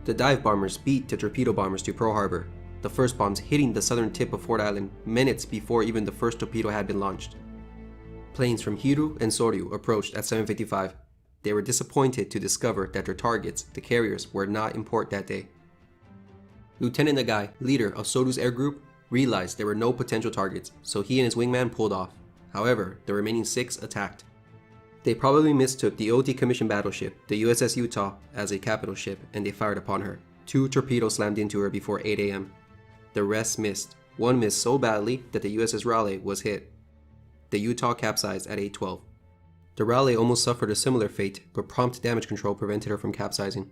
The dive bombers beat the torpedo bombers to Pearl Harbor, the first bombs hitting the southern tip of Ford Island minutes before even the first torpedo had been launched. Planes from Hiru and Soryu approached at 7:55. They were disappointed to discover that their targets, the carriers, were not in port that day. Lieutenant Nagai, leader of Soryu's air group, realized there were no potential targets, so he and his wingman pulled off. However, the remaining 6 attacked. They probably mistook the old decommissioned battleship, the USS Utah, as a capital ship, and they fired upon her. 2 torpedoes slammed into her before 8 a.m. The rest missed. One missed so badly that the USS Raleigh was hit. The Utah capsized at 8:12. The Raleigh almost suffered a similar fate, but prompt damage control prevented her from capsizing.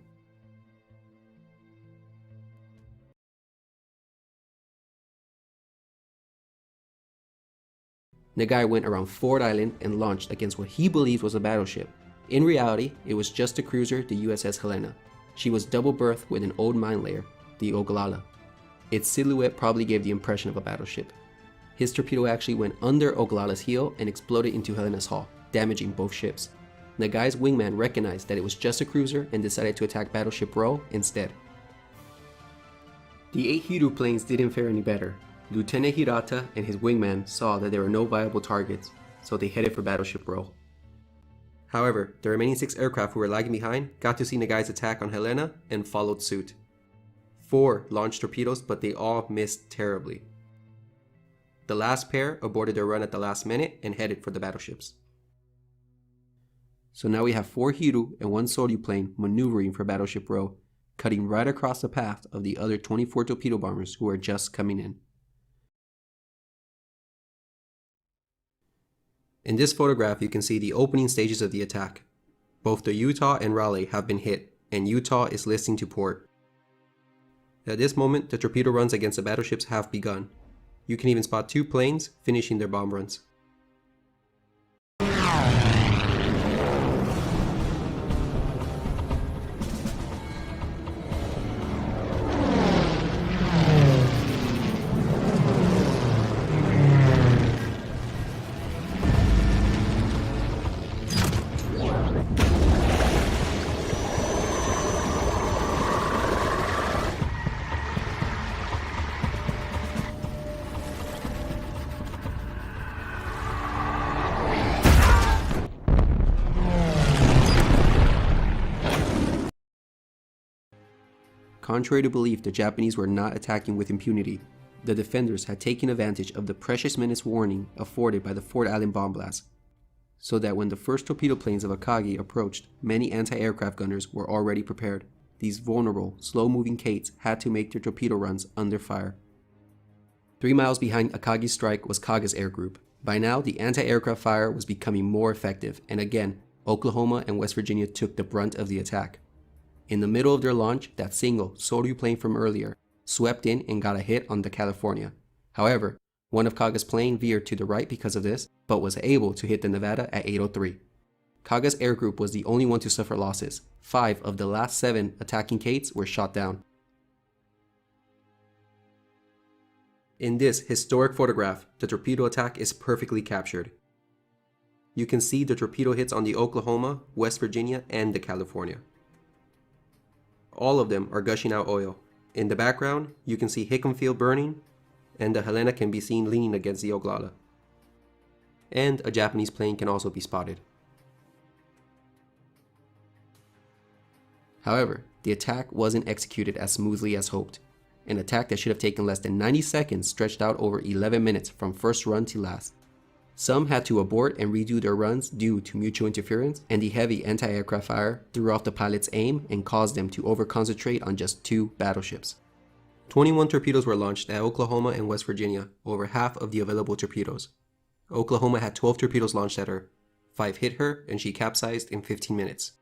Nagai went around Ford Island and launched against what he believed was a battleship. In reality, it was just a cruiser, the USS Helena. She was double berthed with an old mine layer, the Oglala. Its silhouette probably gave the impression of a battleship. His torpedo actually went under Oglala's heel and exploded into Helena's hull, damaging both ships. Nagai's wingman recognized that it was just a cruiser and decided to attack Battleship Row instead. The 8 Hiru planes didn't fare any better. Lieutenant Hirata and his wingman saw that there were no viable targets, so they headed for Battleship Row. However, the remaining 6 aircraft who were lagging behind got to see Nagai's attack on Helena and followed suit. 4 launched torpedoes, but they all missed terribly. The last pair aborted their run at the last minute and headed for the battleships. So now we have 4 Hiru and 1 Soryu plane maneuvering for Battleship Row, cutting right across the path of the other 24 torpedo bombers who are just coming in. In this photograph, you can see the opening stages of the attack. Both the Utah and Raleigh have been hit, and Utah is listing to port. At this moment, the torpedo runs against the battleships have begun. You can even spot 2 planes finishing their bomb runs. Contrary to belief, the Japanese were not attacking with impunity. The defenders had taken advantage of the precious minutes warning afforded by the Ford Island bomb blast, so that when the first torpedo planes of Akagi approached, many anti-aircraft gunners were already prepared. These vulnerable, slow-moving Kates had to make their torpedo runs under fire. 3 miles behind Akagi's strike was Kaga's air group. By now, the anti-aircraft fire was becoming more effective, and again, Oklahoma and West Virginia took the brunt of the attack. In the middle of their launch, that single Soryu plane from earlier swept in and got a hit on the California. However, one of Kaga's plane veered to the right because of this, but was able to hit the Nevada at 8:03. Kaga's air group was the only one to suffer losses. 5 of the last 7 attacking Kates were shot down. In this historic photograph, the torpedo attack is perfectly captured. You can see the torpedo hits on the Oklahoma, West Virginia, and the California. All of them are gushing out oil. In the background, you can see Hickam Field burning, and the Helena can be seen leaning against the Oglala. And a Japanese plane can also be spotted. However, the attack wasn't executed as smoothly as hoped. An attack that should have taken less than 90 seconds stretched out over 11 minutes from first run to last. Some had to abort and redo their runs due to mutual interference, and the heavy anti-aircraft fire threw off the pilot's aim and caused them to over-concentrate on just 2 battleships. 21 torpedoes were launched at Oklahoma and West Virginia, over half of the available torpedoes. Oklahoma had 12 torpedoes launched at her. 5 hit her, and she capsized in 15 minutes.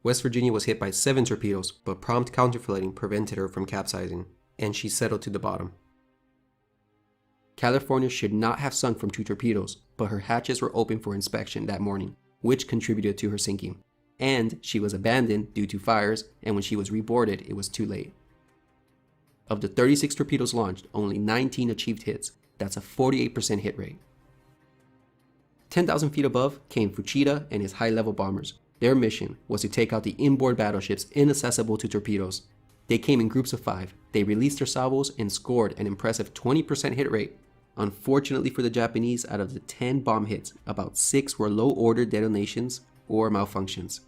West Virginia was hit by 7 torpedoes, but prompt counterflooding prevented her from capsizing, and she settled to the bottom. California should not have sunk from 2 torpedoes, but her hatches were open for inspection that morning, which contributed to her sinking. And she was abandoned due to fires, and when she was reboarded, it was too late. Of the 36 torpedoes launched, only 19 achieved hits. That's a 48% hit rate. 10,000 feet above came Fuchida and his high-level bombers. Their mission was to take out the inboard battleships inaccessible to torpedoes. They came in groups of 5, they released their salvos and scored an impressive 20% hit rate. Unfortunately for the Japanese, out of the 10 bomb hits, about 6 were low-order detonations or malfunctions.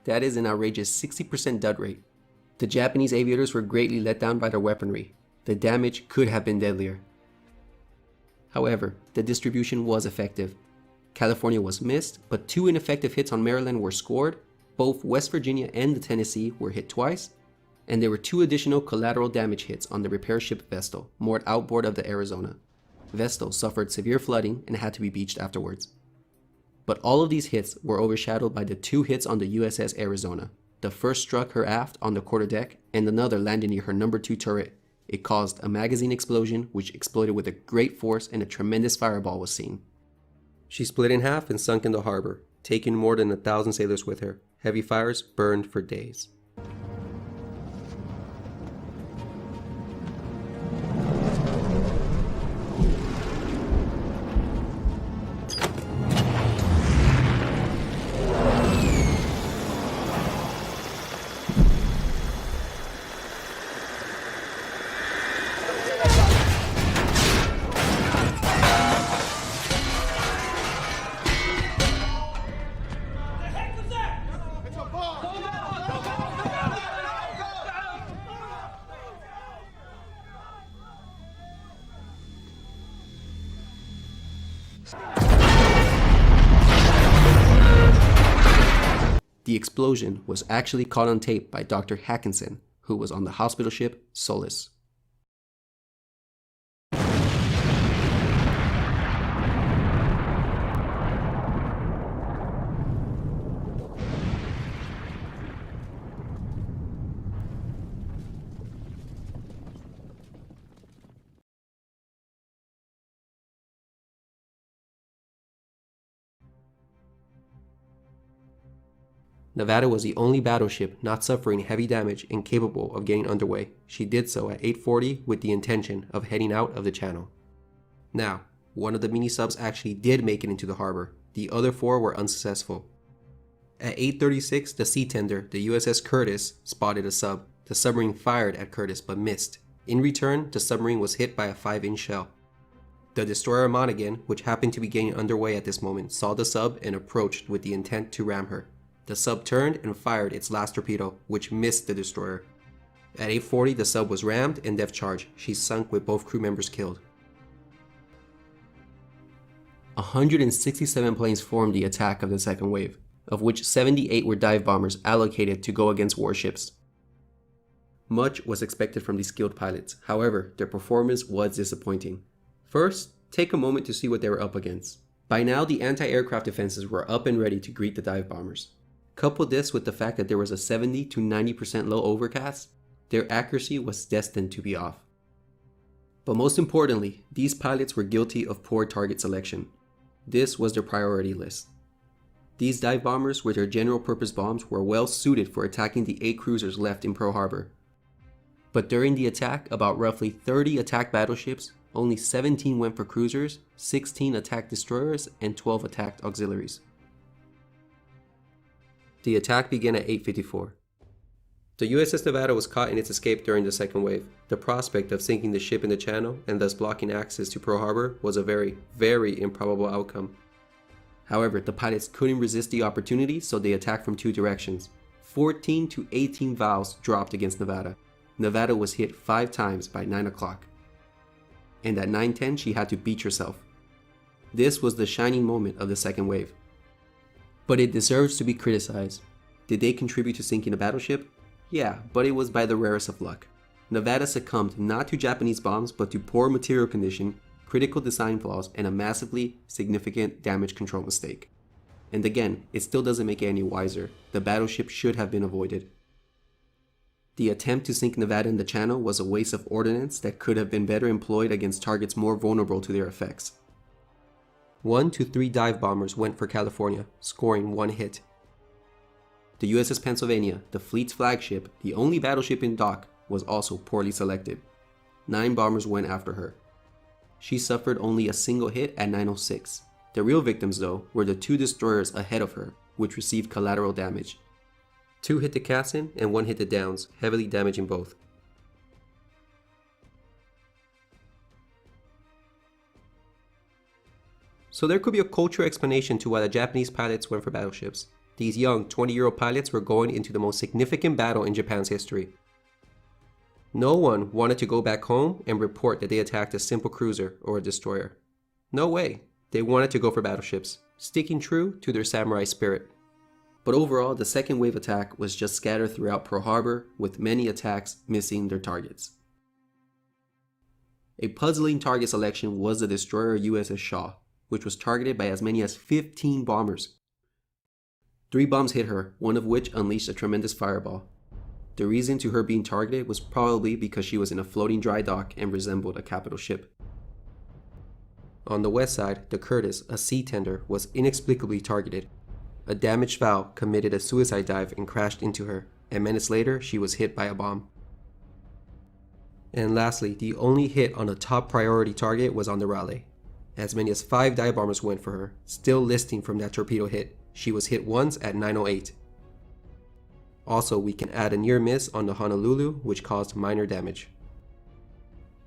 That is an outrageous 60% dud rate. The Japanese aviators were greatly let down by their weaponry. The damage could have been deadlier. However, the distribution was effective. California was missed, but 2 ineffective hits on Maryland were scored. Both West Virginia and the Tennessee were hit twice, and there were 2 additional collateral damage hits on the repair ship Vestal, moored outboard of the Arizona. Vestal suffered severe flooding and had to be beached afterwards. But all of these hits were overshadowed by the 2 hits on the USS Arizona. The first struck her aft on the quarterdeck, and another landed near her number 2 turret. It caused a magazine explosion, which exploded with a great force, and a tremendous fireball was seen. She split in half and sunk in the harbor, taking more than 1,000 sailors with her. Heavy fires burned for days. The explosion was actually caught on tape by Dr. Hackinson, who was on the hospital ship Solace. Nevada was the only battleship not suffering heavy damage and capable of getting underway. She did so at 8:40 with the intention of heading out of the channel. Now, one of the mini-subs actually did make it into the harbor. The other 4 were unsuccessful. At 8:36, the sea tender, the USS Curtis, spotted a sub. The submarine fired at Curtis but missed. In return, the submarine was hit by a 5-inch shell. The destroyer Monaghan, which happened to be getting underway at this moment, saw the sub and approached with the intent to ram her. The sub turned and fired its last torpedo, which missed the destroyer. At 8:40, the sub was rammed and depth charged. She sunk with both crew members killed. 167 planes formed the attack of the second wave, of which 78 were dive bombers allocated to go against warships. Much was expected from these skilled pilots, however, their performance was disappointing. First, take a moment to see what they were up against. By now, the anti-aircraft defenses were up and ready to greet the dive bombers. Couple this with the fact that there was a 70 to 90% low overcast, their accuracy was destined to be off. But most importantly, these pilots were guilty of poor target selection. This was their priority list. These dive bombers with their general purpose bombs were well suited for attacking the 8 cruisers left in Pearl Harbor. But during the attack, about roughly 30 attacked battleships, only 17 went for cruisers, 16 attacked destroyers, and 12 attacked auxiliaries. The attack began at 8:54. The USS Nevada was caught in its escape during the second wave. The prospect of sinking the ship in the channel and thus blocking access to Pearl Harbor was a very, very improbable outcome. However, the pilots couldn't resist the opportunity, so they attacked from 2 directions. 14 to 18 valves dropped against Nevada. Nevada was hit 5 times by 9 o'clock. And at 9:10, she had to beach herself. This was the shining moment of the second wave. But it deserves to be criticized. Did they contribute to sinking a battleship? Yeah, but it was by the rarest of luck. Nevada succumbed not to Japanese bombs, but to poor material condition, critical design flaws, and a massively significant damage control mistake. And again, it still doesn't make it any wiser. The battleship should have been avoided. The attempt to sink Nevada in the channel was a waste of ordnance that could have been better employed against targets more vulnerable to their effects. 1 to 3 dive bombers went for California, scoring 1 hit. The USS Pennsylvania, the fleet's flagship, the only battleship in dock, was also poorly selected. 9 bombers went after her. She suffered only a single hit at 9:06. The real victims, though, were the 2 destroyers ahead of her. which received collateral damage. 2 hit the capstan and 1 hit the downs, heavily damaging both. So there could be a cultural explanation to why the Japanese pilots went for battleships. These young 20-year-old pilots were going into the most significant battle in Japan's history. No one wanted to go back home and report that they attacked a simple cruiser or a destroyer. No way. They wanted to go for battleships, sticking true to their samurai spirit. But overall, the second wave attack was just scattered throughout Pearl Harbor, with many attacks missing their targets. A puzzling target selection was the destroyer USS Shaw, which was targeted by as many as 15 bombers. 3 bombs hit her, one of which unleashed a tremendous fireball. The reason to her being targeted was probably because she was in a floating dry dock and resembled a capital ship. On the west side, the Curtis, a sea tender, was inexplicably targeted. A damaged valve committed a suicide dive and crashed into her, and minutes later she was hit by a bomb. And lastly, the only hit on a top priority target was on the Raleigh. As many as 5 dive bombers went for her, still listing from that torpedo hit. She was hit once at 9:08. Also, we can add a near miss on the Honolulu, which caused minor damage.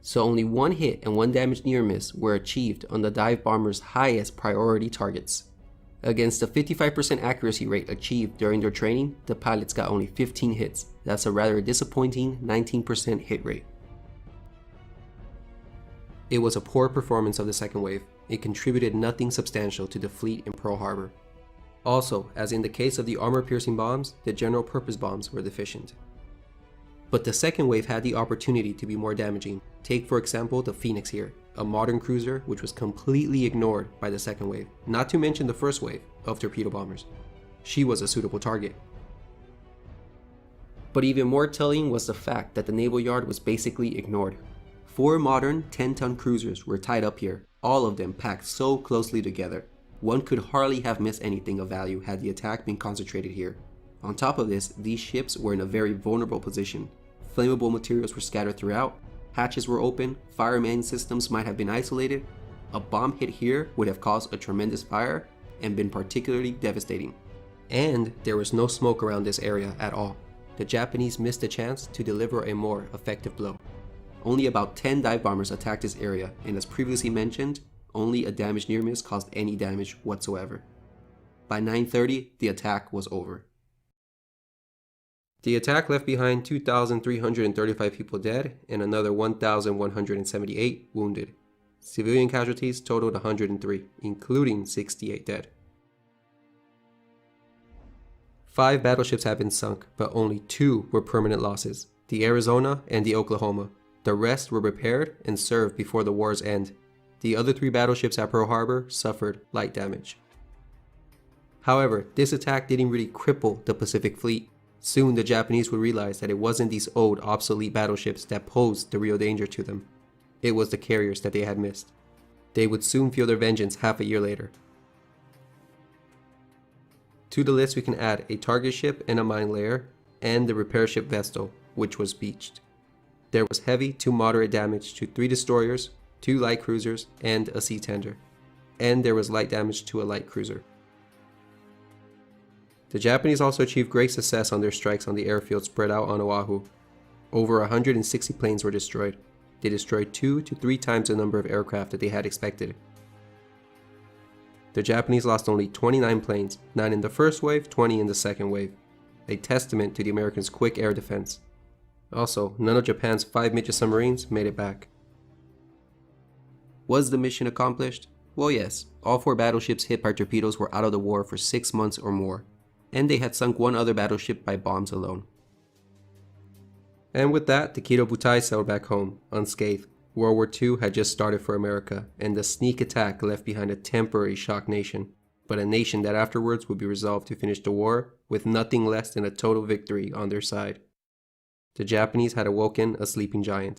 So only 1 hit and 1 damage near miss were achieved on the dive bomber's highest priority targets. Against the 55% accuracy rate achieved during their training, the pilots got only 15 hits. That's a rather disappointing 19% hit rate. It was a poor performance of the second wave. It contributed nothing substantial to the fleet in Pearl Harbor. Also, as in the case of the armor-piercing bombs, the general-purpose bombs were deficient. But the second wave had the opportunity to be more damaging. Take for example the Phoenix here, a modern cruiser which was completely ignored by the second wave, not to mention the first wave of torpedo bombers. She was a suitable target. But even more telling was the fact that the naval yard was basically ignored. 4 modern 10-ton cruisers were tied up here, all of them packed so closely together. One could hardly have missed anything of value had the attack been concentrated here. On top of this, these ships were in a very vulnerable position. Flammable materials were scattered throughout, hatches were open, fire main systems might have been isolated. A bomb hit here would have caused a tremendous fire and been particularly devastating. And there was no smoke around this area at all. The Japanese missed a chance to deliver a more effective blow. Only about 10 dive bombers attacked this area, and as previously mentioned, only a damaged near miss caused any damage whatsoever. By 9:30, the attack was over. The attack left behind 2,335 people dead and another 1,178 wounded. Civilian casualties totaled 103, including 68 dead. 5 battleships have been sunk, but only 2 were permanent losses, the Arizona and the Oklahoma. The rest were repaired and served before the war's end. The other 3 battleships at Pearl Harbor suffered light damage. However, this attack didn't really cripple the Pacific Fleet. Soon the Japanese would realize that it wasn't these old, obsolete battleships that posed the real danger to them. It was the carriers that they had missed. They would soon feel their vengeance half a year later. To the list we can add a target ship and a mine layer, and the repair ship Vestal, which was beached. There was heavy to moderate damage to 3 destroyers, 2 light cruisers, and a sea tender. And there was light damage to a light cruiser. The Japanese also achieved great success on their strikes on the airfield spread out on Oahu. Over 160 planes were destroyed. They destroyed 2 to 3 times the number of aircraft that they had expected. The Japanese lost only 29 planes, 9 in the first wave, 20 in the second wave. A testament to the Americans' quick air defense. Also, none of Japan's 5 midget submarines made it back. Was the mission accomplished? Well, yes. All 4 battleships hit by torpedoes were out of the war for 6 months or more. And they had sunk 1 other battleship by bombs alone. And with that, the Kido Butai sailed back home, unscathed. World War II had just started for America, and the sneak attack left behind a temporary shocked nation, but a nation that afterwards would be resolved to finish the war with nothing less than a total victory on their side. The Japanese had awoken a sleeping giant.